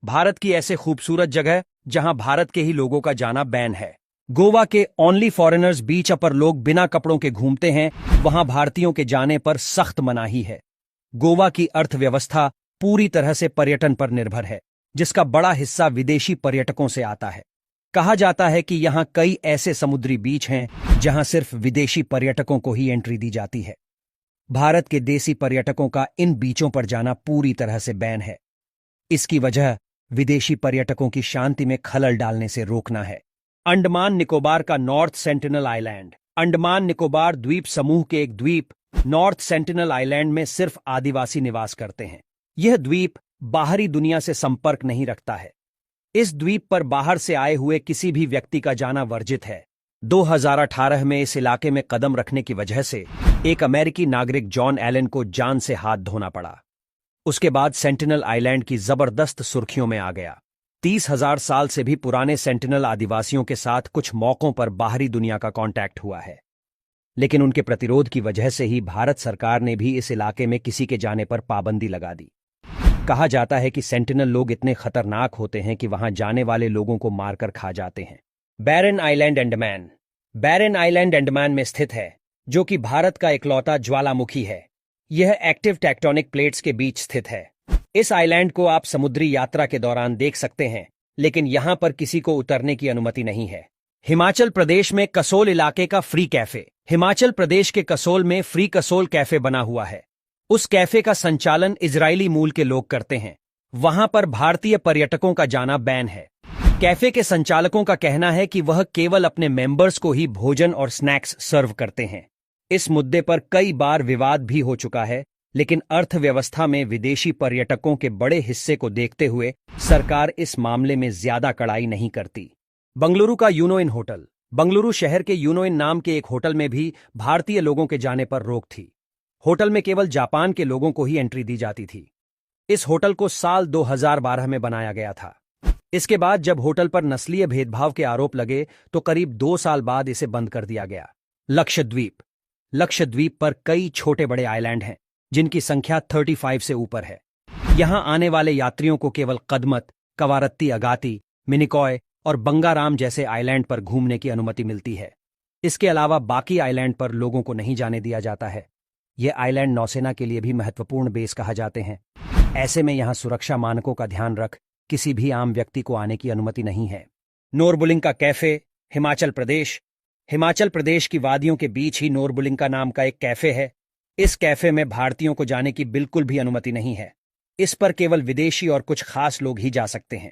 भारत की ऐसे खूबसूरत जगह जहां भारत के ही लोगों का जाना बैन है। गोवा के ओनली फॉरेनर्स बीच पर लोग बिना कपड़ों के घूमते हैं, वहां भारतीयों के जाने पर सख्त मनाही है। गोवा की अर्थव्यवस्था पूरी तरह से पर्यटन पर निर्भर है, जिसका बड़ा हिस्सा विदेशी पर्यटकों से आता है। कहा जाता है कि यहां कई ऐसे समुद्री बीच हैं जहां सिर्फ विदेशी पर्यटकों को ही एंट्री दी जाती है। भारत के देसी पर्यटकों का इन बीचों पर जाना पूरी तरह से बैन है। इसकी वजह विदेशी पर्यटकों की शांति में खलल डालने से रोकना है। अंडमान निकोबार का north sentinel island. Andaman Nicobar द्वीप समूह के एक द्वीप नॉर्थ सेंटिनल आइलैंड में सिर्फ आदिवासी निवास करते हैं। यह द्वीप बाहरी दुनिया से संपर्क नहीं रखता है। इस द्वीप पर बाहर से आए हुए किसी भी व्यक्ति का जाना वर्जित है। 2018 में इस इलाके में कदम रखने की वजह से एक अमेरिकी नागरिक जॉन एलन को जान से हाथ धोना पड़ा। उसके बाद सेंटिनल आइलैंड की जबरदस्त सुर्खियों में आ गया। 30,000 साल से भी पुराने सेंटिनल आदिवासियों के साथ कुछ मौकों पर बाहरी दुनिया का कांटेक्ट हुआ है, लेकिन उनके प्रतिरोध की वजह से ही भारत सरकार ने भी इस इलाके में किसी के जाने पर पाबंदी लगा दी। कहा जाता है कि सेंटिनल लोग इतने खतरनाक होते हैं कि वहां जाने वाले लोगों को मारकर खा जाते हैं। बैरन आइलैंड अंडमान। बैरन आइलैंड अंडमान में स्थित है, जो कि भारत का इकलौता ज्वालामुखी है। यह एक्टिव टेक्टोनिक प्लेट्स के बीच स्थित है। इस आइलैंड को आप समुद्री यात्रा के दौरान देख सकते हैं, लेकिन यहां पर किसी को उतरने की अनुमति नहीं है। हिमाचल प्रदेश में कसोल इलाके का फ्री कैफे। हिमाचल प्रदेश के कसोल में फ्री कसोल कैफे बना हुआ है। उस कैफे का संचालन इजरायली मूल के लोग करते हैं। वहां पर भारतीय पर्यटकों का जाना बैन है। कैफे के संचालकों का कहना है कि वह केवल अपने मेंबर्स को ही भोजन और स्नैक्स सर्व करते हैं। इस मुद्दे पर कई बार विवाद भी हो चुका है, लेकिन अर्थव्यवस्था में विदेशी पर्यटकों के बड़े हिस्से को देखते हुए सरकार इस मामले में ज्यादा कड़ाई नहीं करती। बंगलुरु का यूनोइन होटल। बंगलुरु शहर के यूनोइन नाम के एक होटल में भी भारतीय लोगों के जाने पर रोक थी। होटल में केवल जापान के लोगों को ही एंट्री दी जाती थी। इस होटल को साल 2012 में बनाया गया था। इसके बाद जब होटल पर नस्लीय भेदभाव के आरोप लगे तो करीब 2 साल बाद इसे बंद कर दिया गया। लक्षद्वीप। लक्षद्वीप पर कई छोटे बड़े आइलैंड हैं, जिनकी संख्या 35 से ऊपर है। यहां आने वाले यात्रियों को केवल कदमत, कवारत्ती अगाती, मिनिकॉय और बंगाराम जैसे आइलैंड पर घूमने की अनुमति मिलती है। इसके अलावा बाकी आइलैंड पर लोगों को नहीं जाने दिया जाता है। ये आइलैंड नौसेना के लिए भी महत्वपूर्ण बेस कहा जाते हैं। ऐसे में यहां सुरक्षा मानकों का ध्यान रख किसी भी आम व्यक्ति को आने की अनुमति नहीं है। नोरबुलिंका कैफे, हिमाचल प्रदेश। हिमाचल प्रदेश की वादियों के बीच ही नोरबुलिंका नाम का एक कैफे है। इस कैफे में भारतीयों को जाने की बिल्कुल भी अनुमति नहीं है। इस पर केवल विदेशी और कुछ खास लोग ही जा सकते हैं।